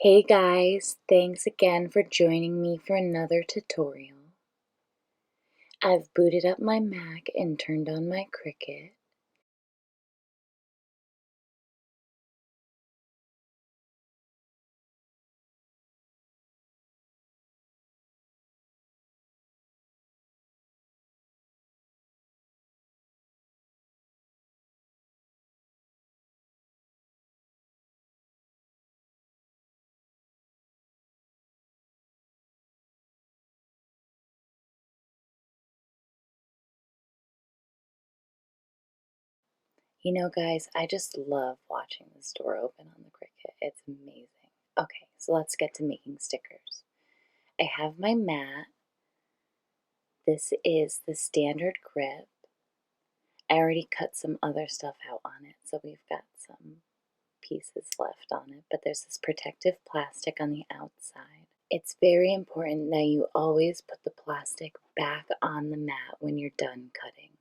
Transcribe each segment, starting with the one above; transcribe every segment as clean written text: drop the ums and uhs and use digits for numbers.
Hey guys, thanks again for joining me for another tutorial. I've booted up my Mac and turned on my Cricut. You know guys, I just love watching this door open on the Cricut. It's amazing. Okay, so let's get to making stickers. I have my mat. This is the standard grip. I already cut some other stuff out on it, so we've got some pieces left on it, but there's this protective plastic on the outside. It's very important that you always put the plastic back on the mat when you're done cutting.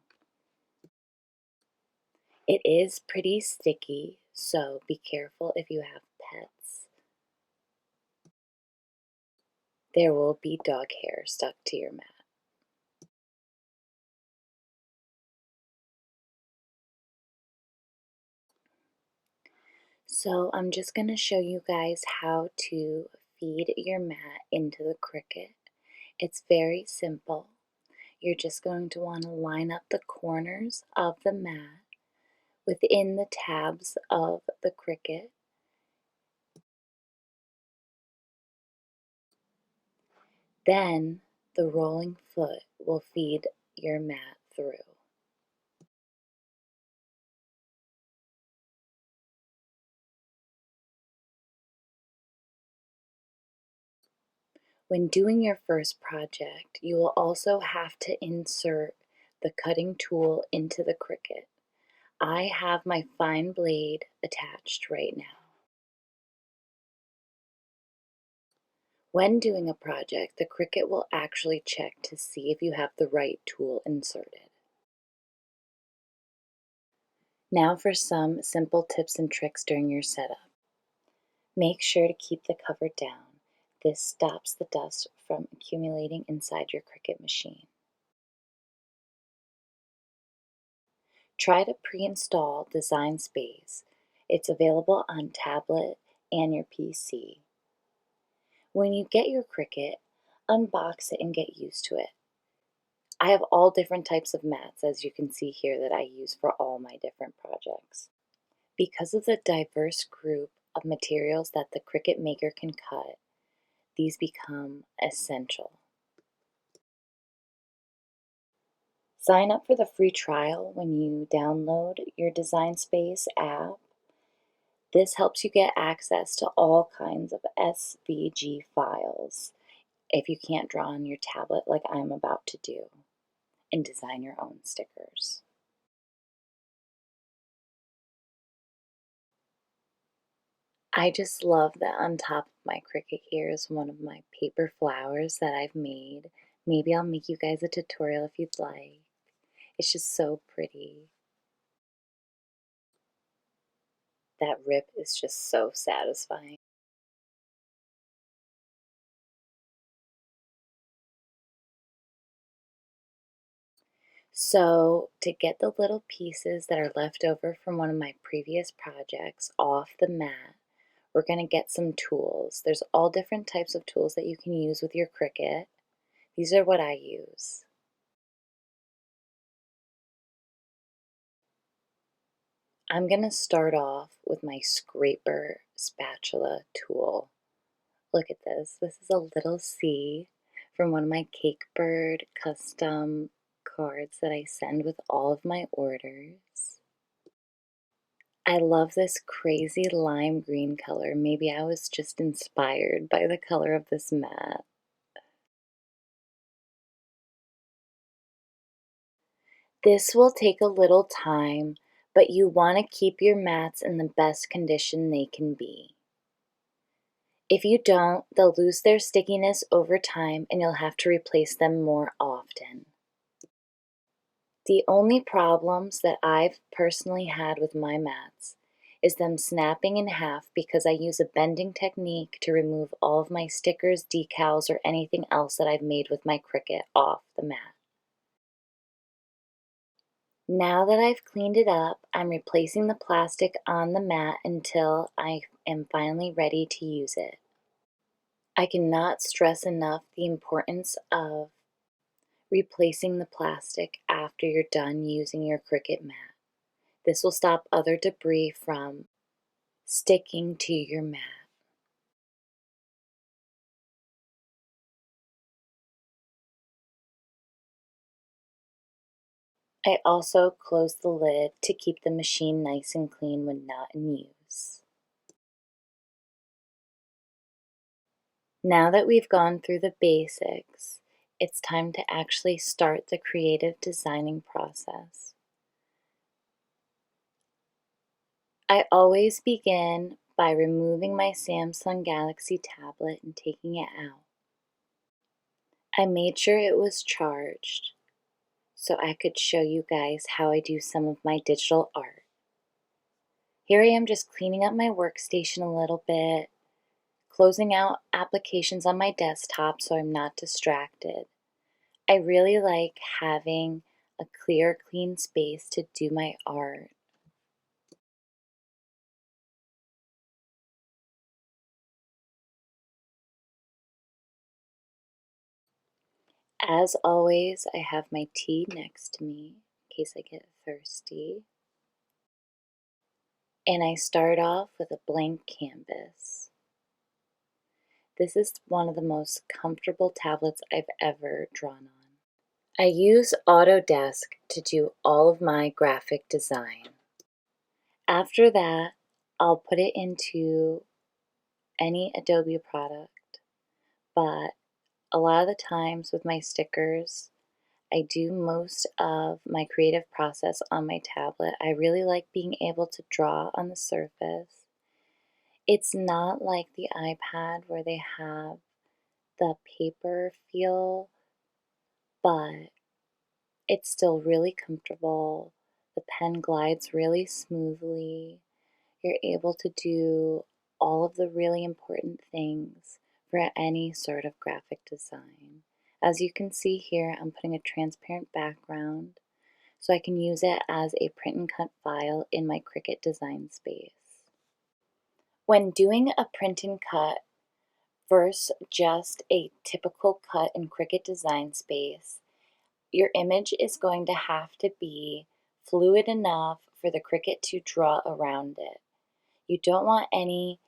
It is pretty sticky, so be careful if you have pets. There will be dog hair stuck to your mat. So I'm just going to show you guys how to feed your mat into the Cricut. It's very simple. You're just going to want to line up the corners of the mat within the tabs of the Cricut. Then the rolling foot will feed your mat through. When doing your first project, you will also have to insert the cutting tool into the Cricut. I have my fine blade attached right now. When doing a project, the Cricut will actually check to see if you have the right tool inserted. Now for some simple tips and tricks during your setup. Make sure to keep the cover down. This stops the dust from accumulating inside your Cricut machine. Try to pre-install Design Space. It's available on tablet and your PC. When you get your Cricut, unbox it and get used to it. I have all different types of mats, as you can see here, that I use for all my different projects. Because of the diverse group of materials that the Cricut Maker can cut, these become essential. Sign up for the free trial when you download your Design Space app. This helps you get access to all kinds of SVG files if you can't draw on your tablet like I'm about to do, and design your own stickers. I just love that on top of my Cricut here is one of my paper flowers that I've made. Maybe I'll make you guys a tutorial if you'd like. It's just so pretty. That rip is just so satisfying. So to get the little pieces that are left over from one of my previous projects off the mat, we're going to get some tools. There's all different types of tools that you can use with your Cricut. These are what I use. I'm going to start off with my scraper spatula tool. Look at this. This is a little C from one of my Cake.Bird custom cards that I send with all of my orders. I love this crazy lime green color. Maybe I was just inspired by the color of this mat. This will take a little time, but you want to keep your mats in the best condition they can be. If you don't, they'll lose their stickiness over time and you'll have to replace them more often. The only problems that I've personally had with my mats is them snapping in half because I use a bending technique to remove all of my stickers, decals, or anything else that I've made with my Cricut off the mat. Now that I've cleaned it up, I'm replacing the plastic on the mat until I am finally ready to use it. I cannot stress enough the importance of replacing the plastic after you're done using your Cricut mat. This will stop other debris from sticking to your mat. I also close the lid to keep the machine nice and clean when not in use. Now that we've gone through the basics, it's time to actually start the creative designing process. I always begin by removing my Samsung Galaxy tablet and taking it out. I made sure it was charged so I could show you guys how I do some of my digital art. Here I am just cleaning up my workstation a little bit, closing out applications on my desktop so I'm not distracted. I really like having a clear, clean space to do my art. As always, I have my tea next to me in case I get thirsty. And I start off with a blank canvas. This is one of the most comfortable tablets I've ever drawn on. I use Autodesk to do all of my graphic design. After that, I'll put it into any Adobe product, but a lot of the times with my stickers, I do most of my creative process on my tablet. I really like being able to draw on the surface. It's not like the iPad where they have the paper feel, but it's still really comfortable. The pen glides really smoothly. You're able to do all of the really important things for any sort of graphic design. As you can see here, I'm putting a transparent background so I can use it as a print and cut file in my Cricut design space. When doing a print and cut versus just a typical cut in Cricut design space, your image is going to have to be fluid enough for the Cricut to draw around it. You don't want any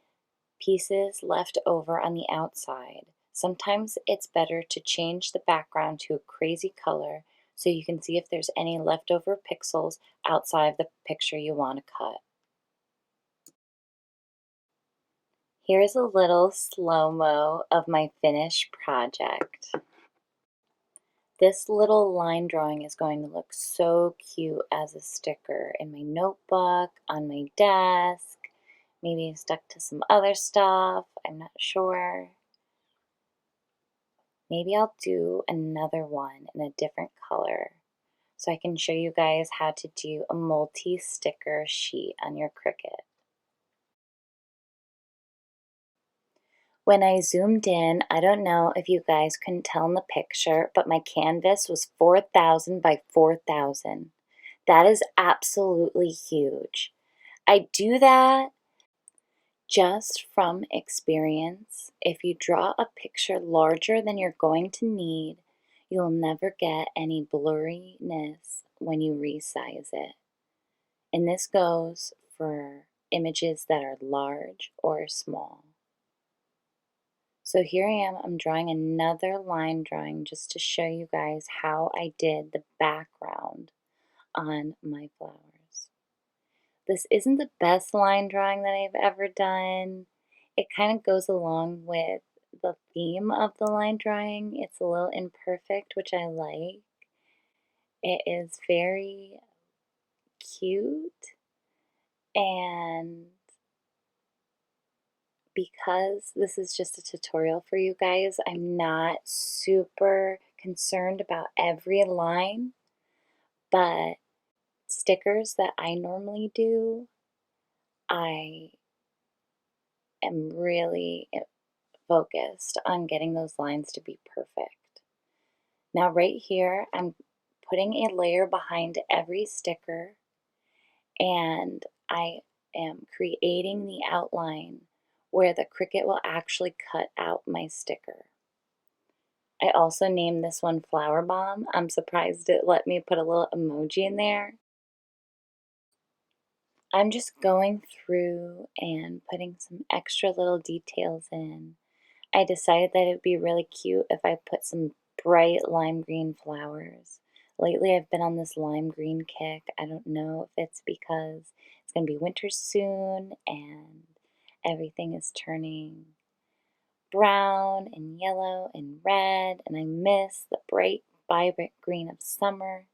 pieces left over on the outside. Sometimes it's better to change the background to a crazy color so you can see if there's any leftover pixels outside of the picture you want to cut. Here's a little slow-mo of my finished project. This little line drawing is going to look so cute as a sticker in my notebook, on my desk, maybe stuck to some other stuff, I'm not sure. Maybe I'll do another one in a different color so I can show you guys how to do a multi-sticker sheet on your Cricut. When I zoomed in, I don't know if you guys couldn't tell in the picture, but my canvas was 4,000 by 4,000. That is absolutely huge. I do that just from experience. If you draw a picture larger than you're going to need, you'll never get any blurriness when you resize it. And this goes for images that are large or small. So here I am, I'm drawing another line drawing just to show you guys how I did the background on my flowers. This isn't the best line drawing that I've ever done. It kind of goes along with the theme of the line drawing. It's a little imperfect, which I like. It is very cute, and because this is just a tutorial for you guys, I'm not super concerned about every line, but stickers that I normally do, I am really focused on getting those lines to be perfect. Now right here, I'm putting a layer behind every sticker, and I am creating the outline where the Cricut will actually cut out my sticker. I also named this one Flower Bomb. I'm surprised it let me put a little emoji in there. I'm just going through and putting some extra little details in. I decided that it would be really cute if I put some bright lime green flowers. Lately I've been on this lime green kick. I don't know if it's because it's going to be winter soon and everything is turning brown and yellow and red, and I miss the bright, vibrant green of summer.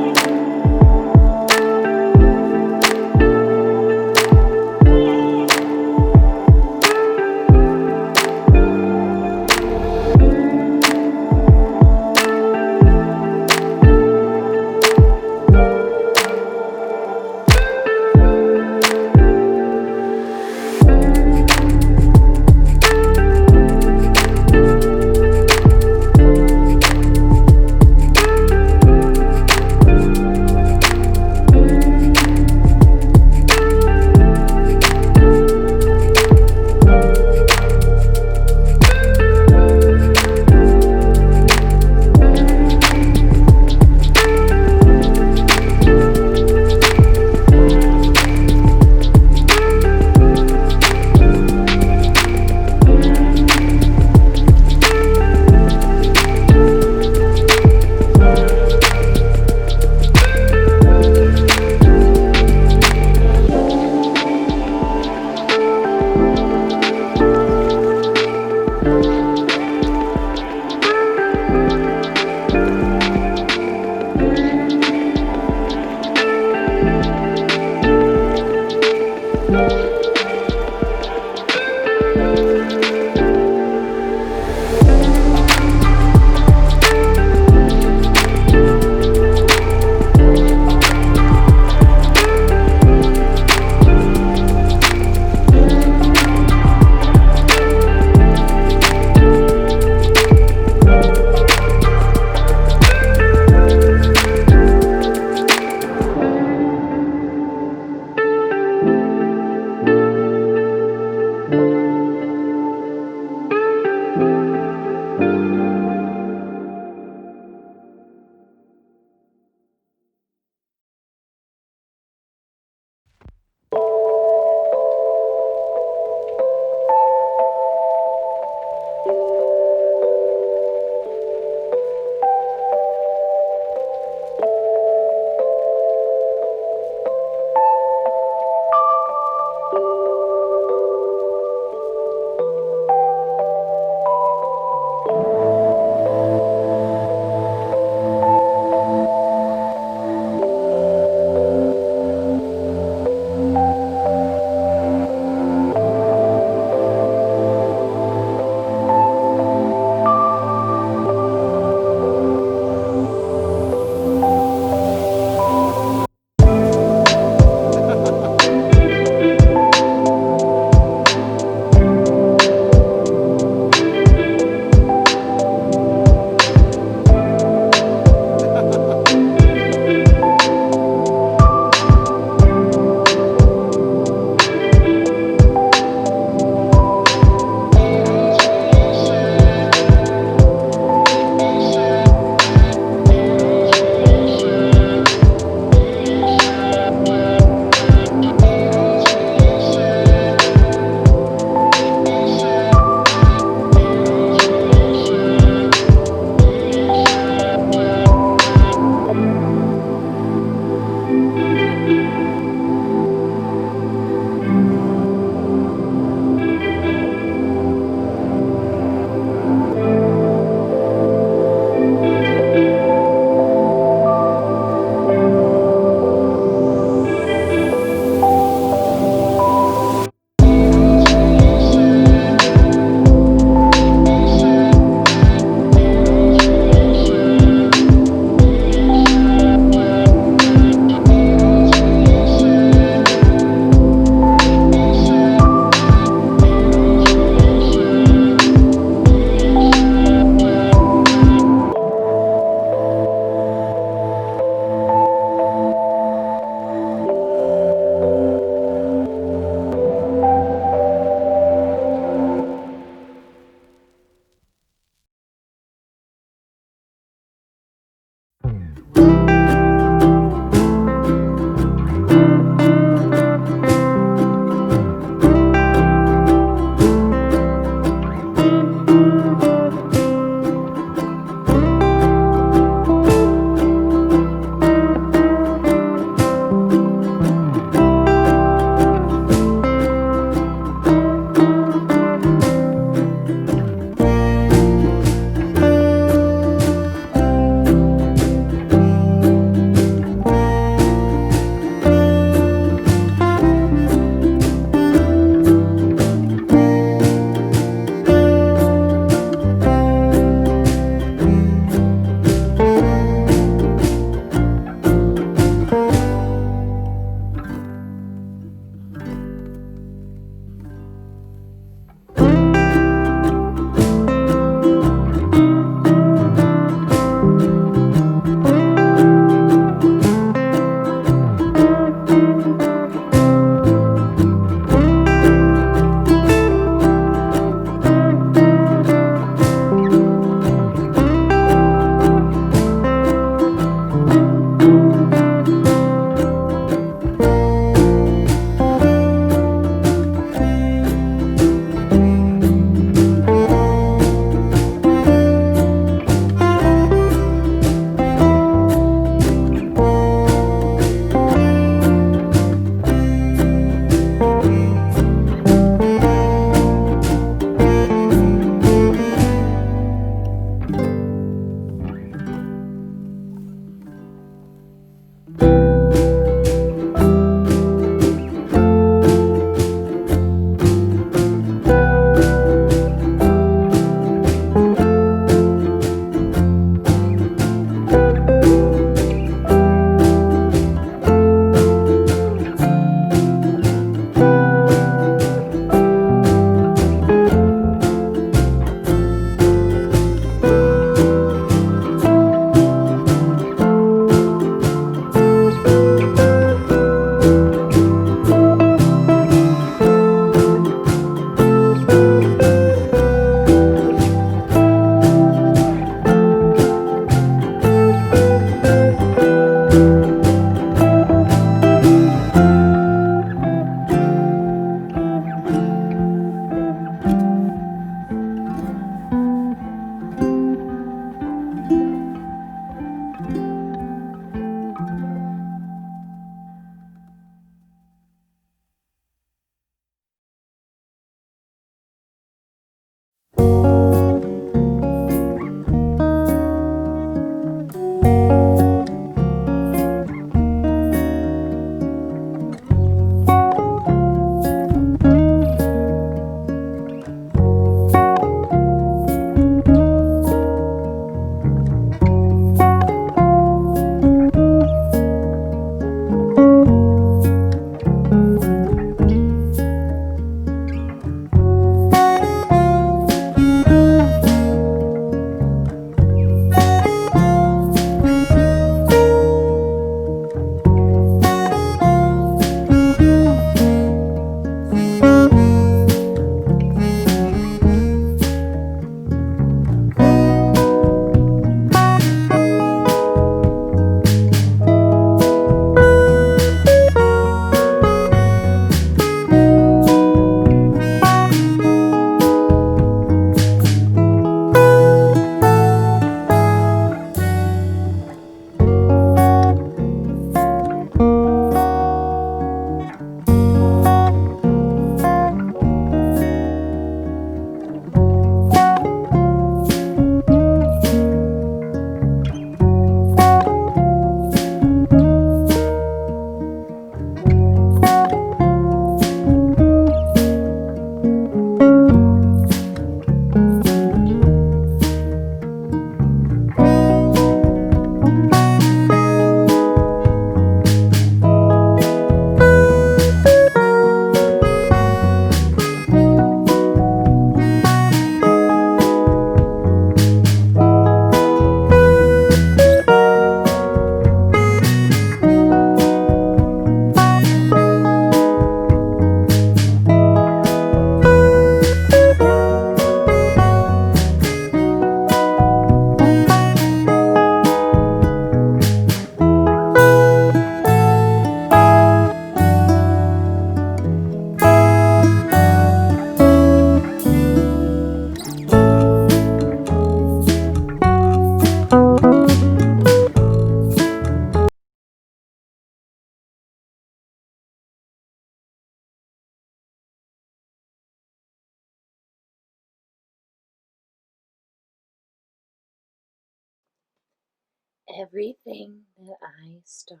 Everything that I start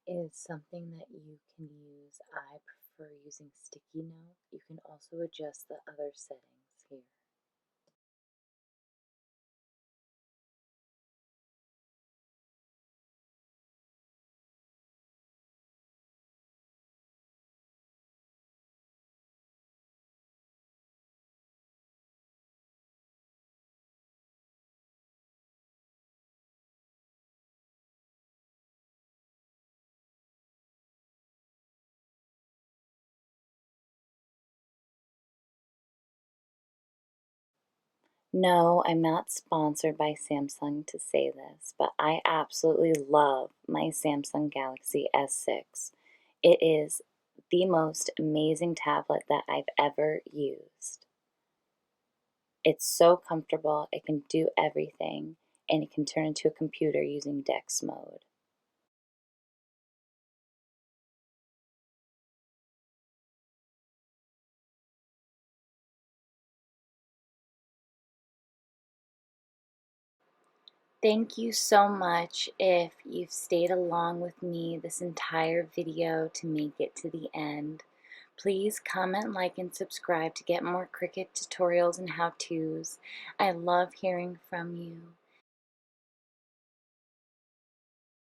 is something that you can use. I prefer using sticky note. You can also adjust the other settings here. No, I'm not sponsored by Samsung to say this, but I absolutely love my Samsung Galaxy S6. It is the most amazing tablet that I've ever used. It's so comfortable, it can do everything, and it can turn into a computer using DeX mode. Thank you so much if you've stayed along with me this entire video to make it to the end. Please comment, like, and subscribe to get more Cricut tutorials and how-tos. I love hearing from you.